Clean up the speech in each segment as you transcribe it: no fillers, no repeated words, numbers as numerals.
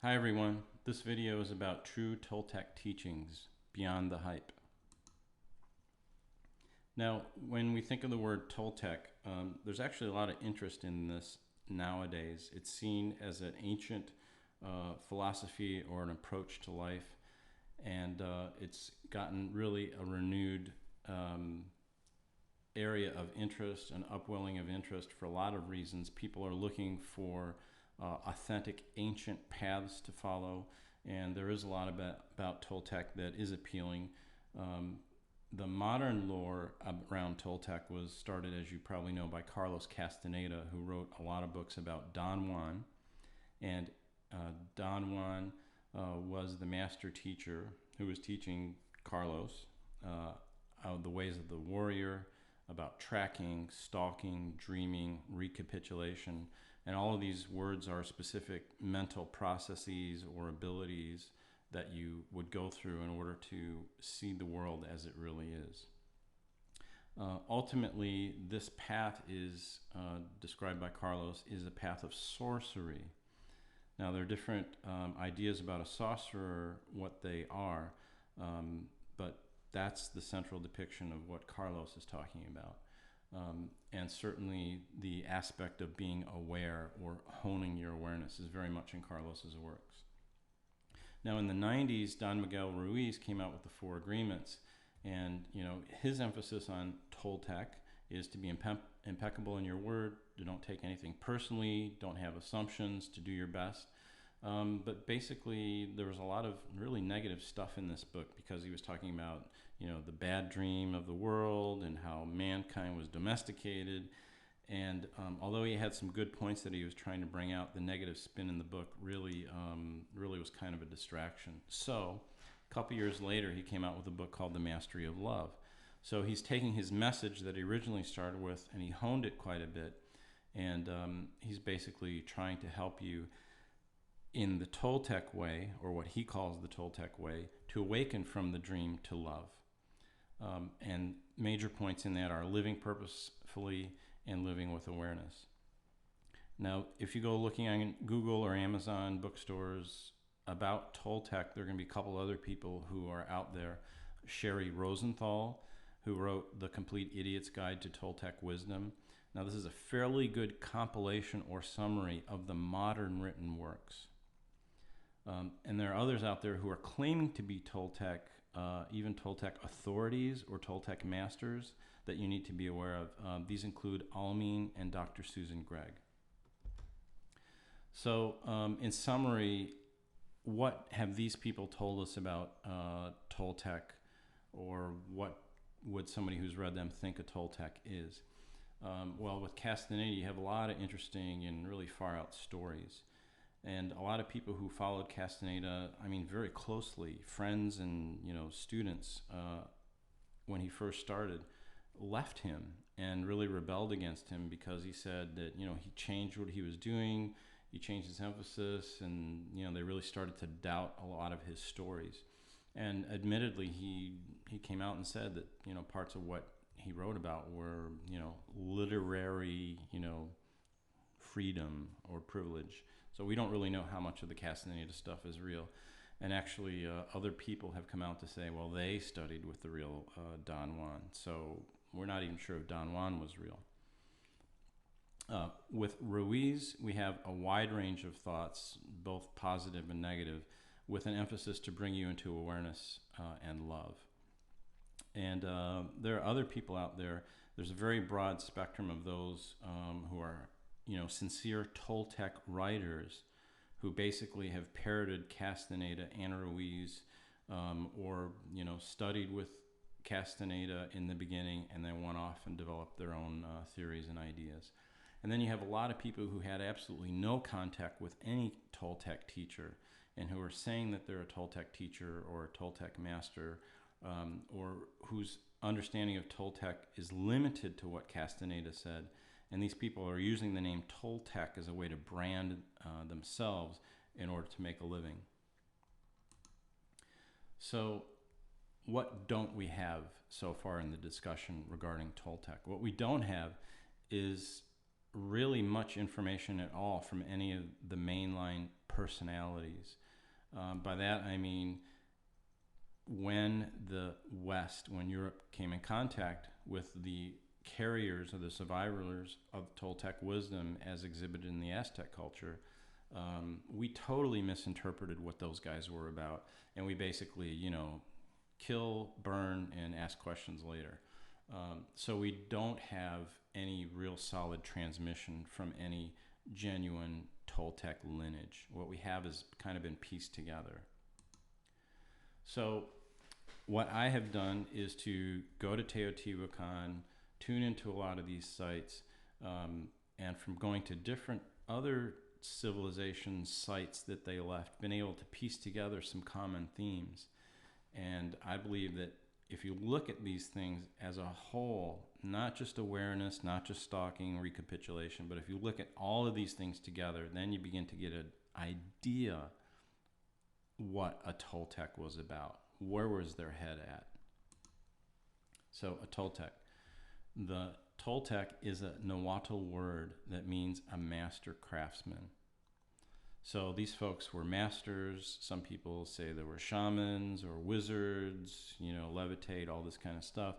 Hi everyone, this video is about true Toltec teachings beyond the hype. Now, when we think of the word Toltec, there's actually a lot of interest in this nowadays. It's seen as an ancient philosophy or an approach to life, and it's gotten really a renewed area of interest, an upwelling of interest for a lot of reasons. People are looking for authentic ancient paths to follow, and there is a lot about Toltec that is appealing. The modern lore around Toltec was started, as you probably know, by Carlos Castaneda, who wrote a lot of books about Don Juan. And Don Juan was the master teacher who was teaching Carlos the ways of the warrior, about tracking, stalking, dreaming, recapitulation. And all of these words are specific mental processes or abilities that you would go through in order to see the world as it really is. Ultimately, this path is described by Carlos is a path of sorcery. Now, there are different ideas about a sorcerer, what they are, but that's the central depiction of what Carlos is talking about. And certainly the aspect of being aware or honing your awareness is very much in Carlos's works. Now, in the 90s, Don Miguel Ruiz came out with the Four Agreements, and his emphasis on Toltec is to be impeccable in your word, to don't take anything personally, don't have assumptions, to do your best. But basically, there was a lot of really negative stuff in this book because he was talking about, the bad dream of the world and how mankind was domesticated. And although he had some good points that he was trying to bring out, the negative spin in the book really was kind of a distraction. So a couple years later, he came out with a book called The Mastery of Love. So he's taking his message that he originally started with, and he honed it quite a bit. And he's basically trying to help you in the Toltec way, or what he calls the Toltec way, to awaken from the dream to love. And major points in that are living purposefully and living with awareness. Now, if you go looking on Google or Amazon bookstores about Toltec, there are going to be a couple other people who are out there. Sherry Rosenthal, who wrote The Complete Idiot's Guide to Toltec Wisdom. Now, this is a fairly good compilation or summary of the modern written works. And there are others out there who are claiming to be Toltec, even Toltec authorities or Toltec masters that you need to be aware of. These include Almeen and Dr. Susan Gregg. So in summary, what have these people told us about Toltec, or what would somebody who's read them think a Toltec is? Well, with Castaneda, you have a lot of interesting and really far out stories. And a lot of people who followed Castaneda, very closely, friends and students, when he first started, left him and really rebelled against him because he said that he changed what he was doing, he changed his emphasis, and they really started to doubt a lot of his stories. And admittedly, he came out and said that parts of what he wrote about were literary freedom or privilege. So we don't really know how much of the Castaneda stuff is real. And actually, other people have come out to say, well, they studied with the real Don Juan. So we're not even sure if Don Juan was real. With Ruiz, we have a wide range of thoughts, both positive and negative, with an emphasis to bring you into awareness and love. And there are other people out there. There's a very broad spectrum of those who are sincere Toltec writers who basically have parroted Castaneda and Ruiz, or studied with Castaneda in the beginning and then went off and developed their own theories and ideas. And then you have a lot of people who had absolutely no contact with any Toltec teacher and who are saying that they're a Toltec teacher or a Toltec master, or whose understanding of Toltec is limited to what Castaneda said. And these people are using the name Toltec as a way to brand themselves in order to make a living. So what don't we have so far in the discussion regarding Toltec? What we don't have is really much information at all from any of the mainline personalities. By that I mean when when Europe came in contact with the carriers or the survivors of Toltec wisdom as exhibited in the Aztec culture, we totally misinterpreted what those guys were about. And we basically, kill, burn, and ask questions later. So we don't have any real solid transmission from any genuine Toltec lineage. What we have is kind of been pieced together. So what I have done is to go to Teotihuacan, tune into a lot of these sites, and from going to different other civilization sites that they left, been able to piece together some common themes. And I believe that if you look at these things as a whole, not just awareness, not just stalking, recapitulation, but if you look at all of these things together, then you begin to get an idea what a Toltec was about. Where was their head at? So a Toltec. The Toltec is a Nahuatl word that means a master craftsman. So these folks were masters. Some people say they were shamans or wizards, levitate, all this kind of stuff.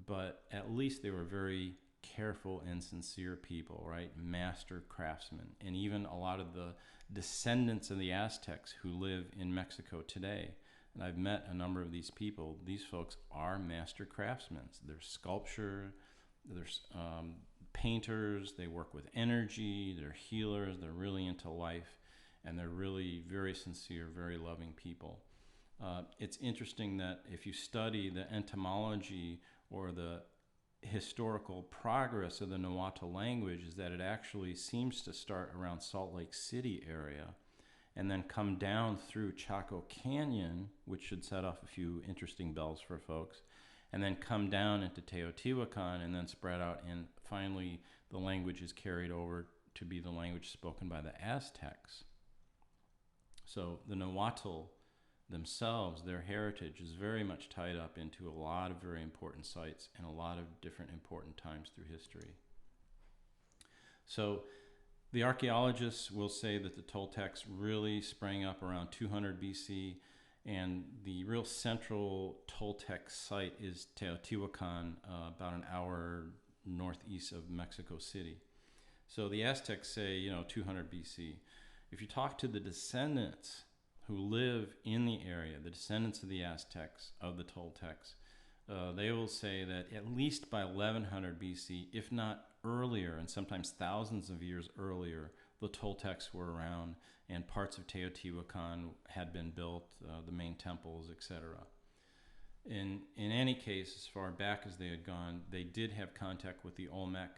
But at least they were very careful and sincere people, right? Master craftsmen. And even a lot of the descendants of the Aztecs who live in Mexico today, and I've met a number of these people, these folks are master craftsmen. They're sculpture, they're painters, they work with energy, they're healers, they're really into life, and they're really very sincere, very loving people. It's interesting that if you study the etymology or the historical progress of the Nahuatl language, is that it actually seems to start around Salt Lake City area and then come down through Chaco Canyon, which should set off a few interesting bells for folks, and then come down into Teotihuacan and then spread out, and finally the language is carried over to be the language spoken by the Aztecs. So the Nahuatl themselves, their heritage is very much tied up into a lot of very important sites and a lot of different important times through history. So the archaeologists will say that the Toltecs really sprang up around 200 BC, and the real central Toltec site is Teotihuacan, about an hour northeast of Mexico City. So the Aztecs say, 200 BC. If you talk to the descendants who live in the area, the descendants of the Aztecs, of the Toltecs, they will say that at least by 1100 BC, if not earlier, and sometimes thousands of years earlier, the Toltecs were around and parts of Teotihuacan had been built, the main temples, etc. In any case, as far back as they had gone, they did have contact with the Olmec.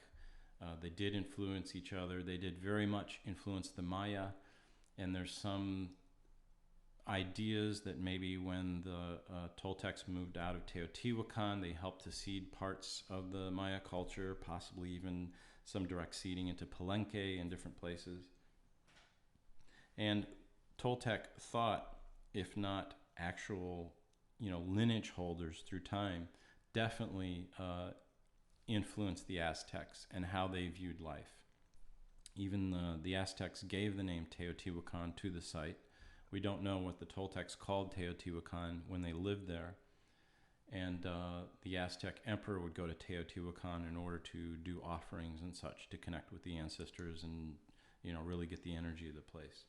They did influence each other. They did very much influence the Maya, and there's some ideas that maybe when the Toltecs moved out of Teotihuacan, they helped to seed parts of the Maya culture, possibly even some direct seeding into Palenque and different places. And Toltec thought, if not actual, lineage holders through time, definitely influenced the Aztecs and how they viewed life. Even the Aztecs gave the name Teotihuacan to the site. We don't know what the Toltecs called Teotihuacan when they lived there. And the Aztec emperor would go to Teotihuacan in order to do offerings and such to connect with the ancestors and, really get the energy of the place.